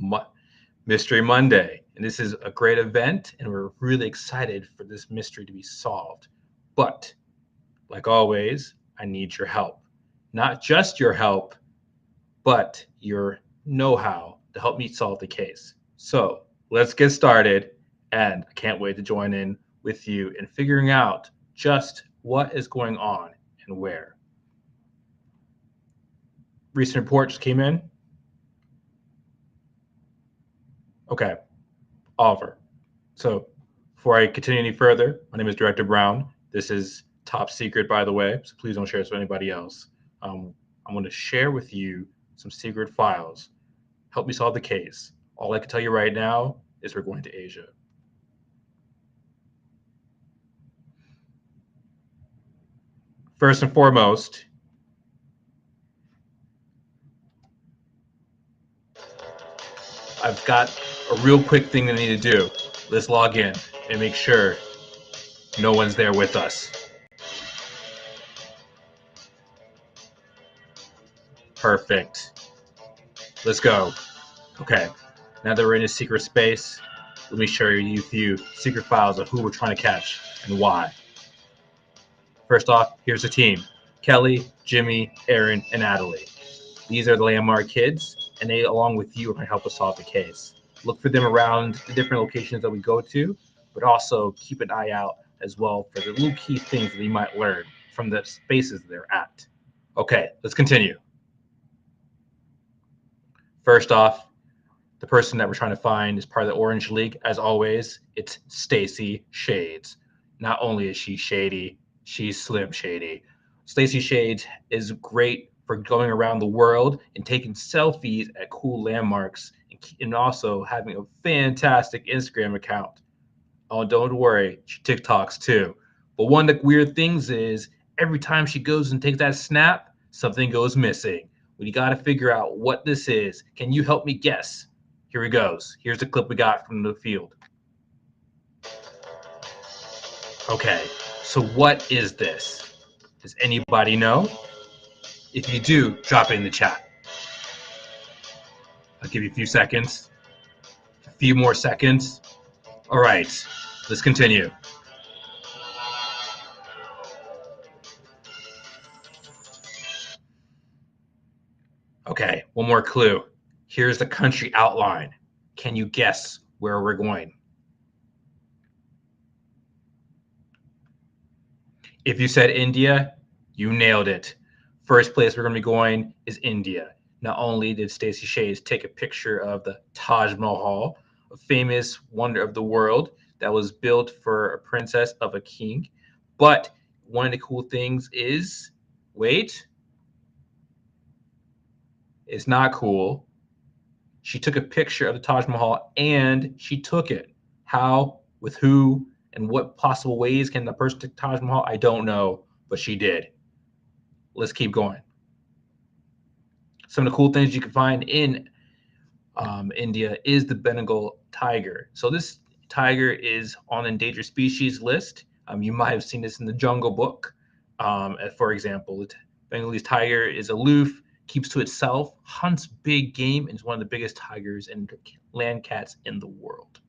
Mo- Mystery Monday. And this is a great event, and we're really excited for this mystery to be solved. But, like always, I need your help. Not just your help, but your know how to help me solve the case. So, let's get started, and I can't wait to join in with you in figuring out just what is going on and where. Recent reports came in. Okay, Oliver. So, before I continue any further, my name is Director Brown. This is top secret, by the way, so please don't share this with anybody else. I'm going to share with you some secret files. Help me solve the case. All I can tell you right now is we're going to Asia. First and foremost, I've got a real quick thing that I need to do. Let's log in and make sure no one's there with us. Perfect. Let's go. Okay. Now that we're in a secret space, let me share you a few secret files of who we're trying to catch and why. First off, here's the team: Kelly, Jimmy, Aaron, and Natalie. These are the Landmark kids, and they, along with you, are going to help us solve the case. Look for them around the different locations that we go to, but also keep an eye out as well for the little key things that you might learn from the spaces they're at. Okay, let's continue. First off, the person that we're trying to find is part of the Orange League. As always, it's Stacy Shades. Not only is she shady, she's slim shady. Stacy Shades is great for going around the world and taking selfies at cool landmarks and also having a fantastic Instagram account. Oh, don't worry, she TikToks too. But one of the weird things is every time she goes and takes that snap, something goes missing. We got to figure out what this is. Can you help me guess? Here he goes. Here's the clip we got from the field. Okay, so what is this? Does anybody know? If you do, drop it in the chat. I'll give you a few seconds. A few more seconds. All right, let's continue. Okay, one more clue. Here's the country outline. Can you guess where we're going? If you said India, you nailed it. First place we're going to be going is India. Not only did Stacey Shays take a picture of the Taj Mahal, a famous wonder of the world that was built for a princess of a king, but one of the cool things is, wait, it's not cool. She took a picture of the Taj Mahal and she took it. How, with who, and what possible ways can the person take Taj Mahal? I don't know, but she did. Let's keep going. Some of the cool things you can find in India is the Bengal tiger. So this tiger is on endangered species list. You might have seen this in the Jungle Book. For example, the Bengalese tiger is aloof, keeps to itself, hunts big game, and is one of the biggest tigers and land cats in the world.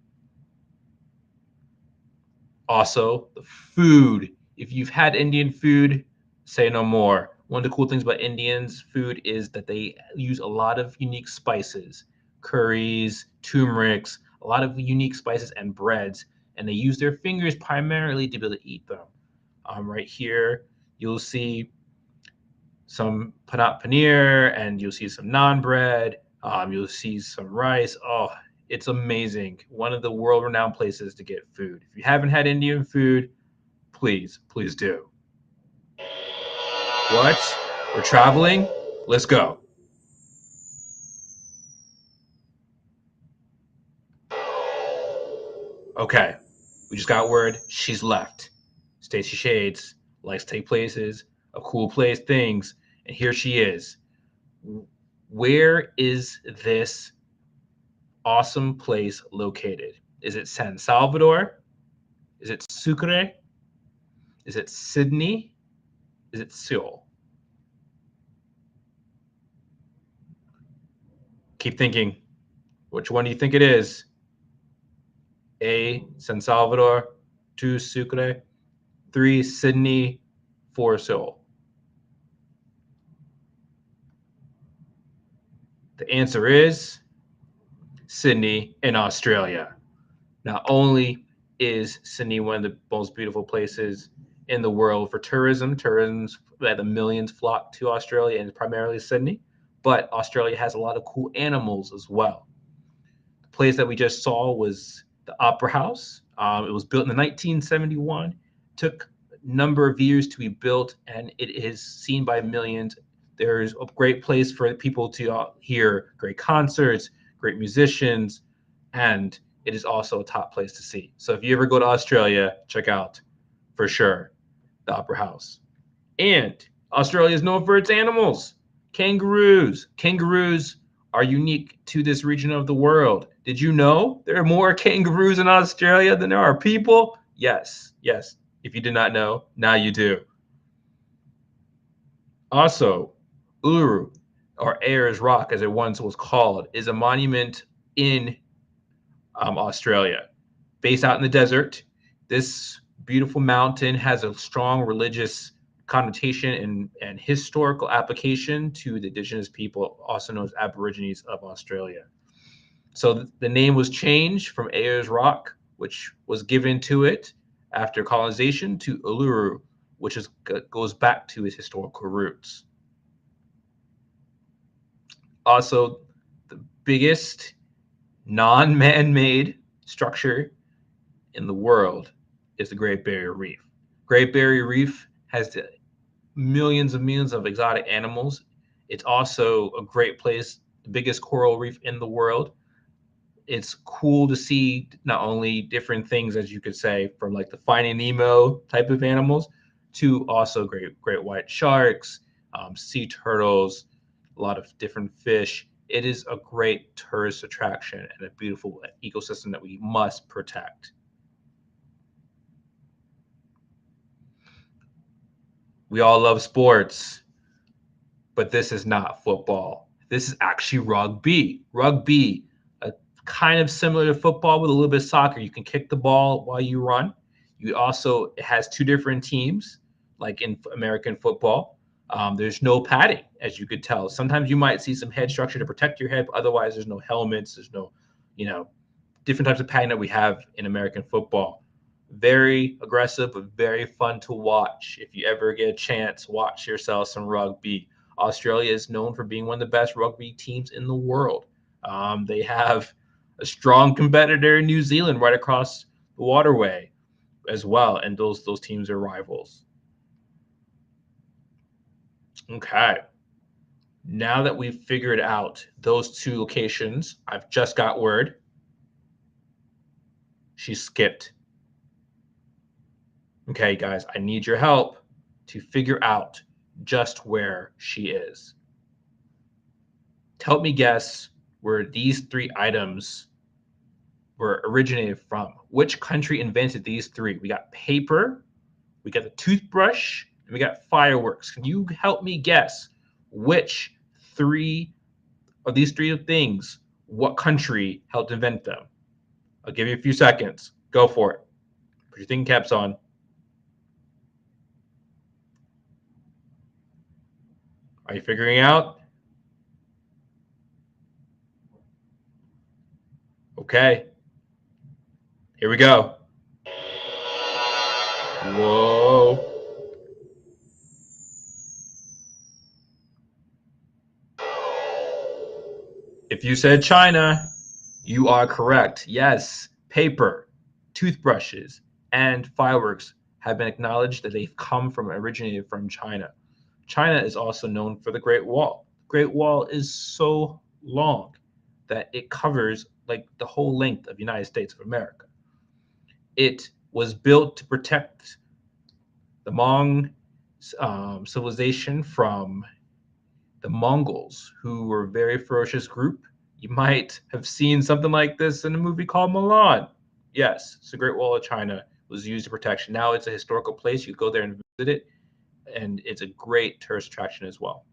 Also, the food. If you've had Indian food, say no more. One of the cool things about Indians' food is that they use a lot of unique spices, curries, turmerics, a lot of unique spices and breads, and they use their fingers primarily to be able to eat them. Right here, you'll see some panat paneer, and you'll see some naan bread. You'll see some rice. Oh, it's amazing. One of the world-renowned places to get food. If you haven't had Indian food, please, please do. What? We're traveling? Let's go. Okay, we just got word she's left. Stacey Shades likes to take places of cool place things, and here she is. Where is this awesome place located? Is it San Salvador? Is it Sucre? Is it Sydney? Is it Seoul? Keep thinking. Which one do you think it is? A, San Salvador. 2, Sucre. 3, Sydney. 4, Seoul. The answer is Sydney in Australia. Not only is Sydney one of the most beautiful places in the world for tourism, that the millions flock to Australia and primarily Sydney, but Australia has a lot of cool animals as well. The place that we just saw was the Opera House. It was built in the 1971, took a number of years to be built, and it is seen by millions. There's a great place for people to hear great concerts, great musicians, and it is also a top place to see. So if you ever go to Australia, check out for sure the Opera House. And Australia is known for its animals. Kangaroos. Kangaroos are unique to this region of the world. Did you know there are more kangaroos in Australia than there are people? Yes, yes. If you did not know, now you do. Also, Uluru, or Ayers Rock as it once was called, is a monument in Australia. Based out in the desert, this beautiful mountain has a strong religious connotation and historical application to the indigenous people, also known as Aborigines of Australia. So the name was changed from Ayers Rock, which was given to it after colonization, to Uluru, which goes back to its historical roots. Also, the biggest non-man-made structure in the world is the Great Barrier Reef. Great Barrier Reef has millions of exotic animals. It's also a great place, the biggest coral reef in the world. It's cool to see not only different things, as you could say, from like the Finding Nemo type of animals to also great white sharks, sea turtles, a lot of different fish. It is a great tourist attraction and a beautiful ecosystem that we must protect. We all love sports, but this is not football. This is actually rugby. Rugby, kind of similar to football with a little bit of soccer. You can kick the ball while you run. It has two different teams, like in American football. There's no padding, as you could tell. Sometimes you might see some head structure to protect your head, but otherwise there's no helmets. There's no, different types of padding that we have in American football. Very aggressive, but very fun to watch. If you ever get a chance, watch yourself some rugby. Australia is known for being one of the best rugby teams in the world. They have a strong competitor in New Zealand right across the waterway as well, and those teams are rivals. Okay. Now that we've figured out those two locations, I've just got word she skipped. Okay, guys, I need your help to figure out just where she is. Help me guess where these three items were originated from. Which country invented these three? We got paper, we got the toothbrush, and we got fireworks. Can you help me guess which three of these three things, what country helped invent them? I'll give you a few seconds. Go for it. Put your thinking caps on. Are you figuring out? Okay. Here we go. Whoa. If you said China, you are correct. Yes, paper, toothbrushes, and fireworks have been acknowledged that they've originated from China. China is also known for the Great Wall. The Great Wall is so long that it covers like the whole length of the United States of America. It was built to protect the Hmong civilization from the Mongols, who were a very ferocious group. You might have seen something like this in a movie called Milan. Yes, it's the Great Wall of China was used to protection. Now it's a historical place. You go there and visit it, and it's a great tourist attraction as well.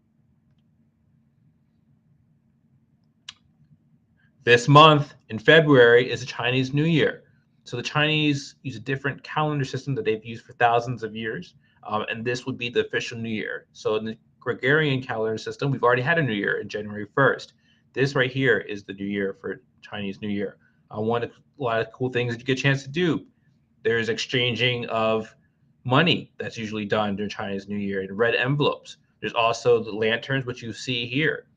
This month in February is the Chinese New Year. So the Chinese use a different calendar system that they've used for thousands of years. And this would be the official New Year. So in the Gregorian calendar system, we've already had a New Year in January 1st. This right here is the New Year for Chinese New Year. One of a lot of cool things that you get a chance to do. There's exchanging of money that's usually done during Chinese New Year in red envelopes. There's also the lanterns, which you see here.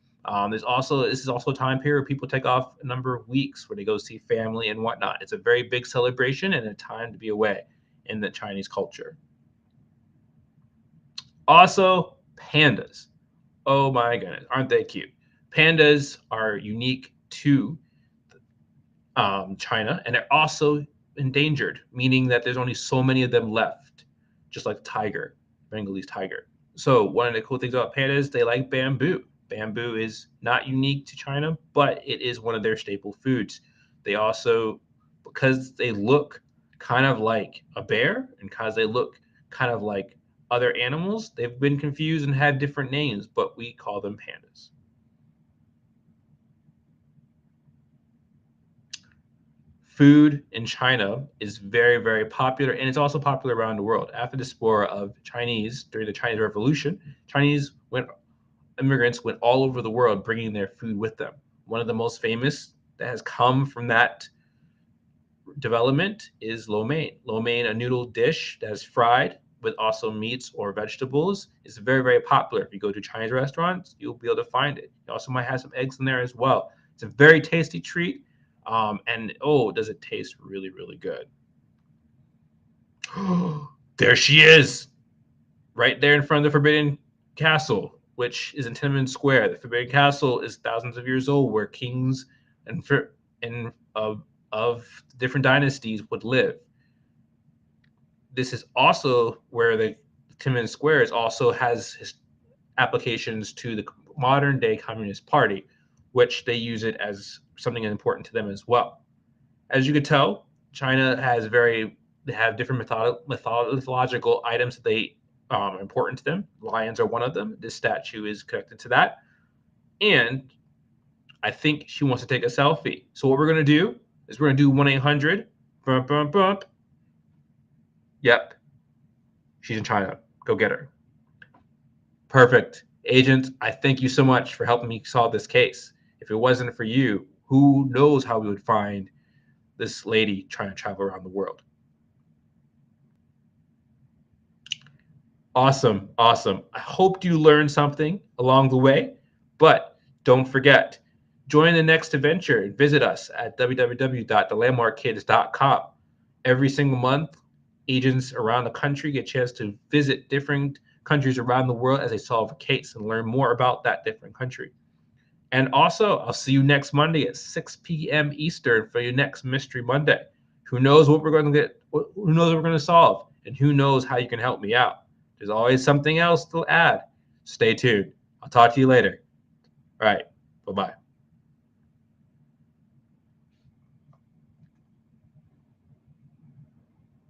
This is also a time period where people take off a number of weeks where they go see family and whatnot. It's a very big celebration and a time to be away in the Chinese culture. Also, pandas. Oh my goodness, aren't they cute? Pandas are unique to China, and they're also endangered, meaning that there's only so many of them left, just like tiger, Bengalese tiger. So one of the cool things about pandas, they like bamboo. Bamboo is not unique to China, but it is one of their staple foods. They also, because they look kind of like a bear and because they look kind of like other animals, they've been confused and had different names, but we call them pandas. Food in China is very, very popular, and it's also popular around the world. After the diaspora of Chinese during the Chinese Revolution, immigrants went all over the world bringing their food with them. One of the most famous that has come from that development is lo mein. Lo mein, a noodle dish that is fried with also meats or vegetables, is very, very popular. If you go to Chinese restaurants, you'll be able to find it. You also might have some eggs in there as well. It's a very tasty treat. And oh, does it taste really, really good. There she is, right there in front of the Forbidden Castle, which is in Tiananmen Square. The Forbidden Castle is thousands of years old, where kings and of different dynasties would live. This is also where the Tiananmen Square also has applications to the modern day Communist Party, which they use it as something important to them as well. As you could tell, China they have different mythological items that they are important to them. Lions are one of them. This statue is connected to that. And I think she wants to take a selfie. So what we're going to do is we're going to do 1-800. Bump, bump, bump. Yep. She's in China. Go get her. Perfect. Agent, I thank you so much for helping me solve this case. If it wasn't for you, who knows how we would find this lady trying to travel around the world. Awesome. Awesome. I hope you learned something along the way, but don't forget, join the next adventure and visit us at www.thelandmarkkids.com. Every single month, agents around the country get a chance to visit different countries around the world as they solve a case and learn more about that different country. And also, I'll see you next Monday at 6 p.m. Eastern for your next Mystery Monday. Who knows what we're going to get? Who knows what we're going to solve? And who knows how you can help me out? There's always something else to add. Stay tuned. I'll talk to you later. All right. Bye-bye.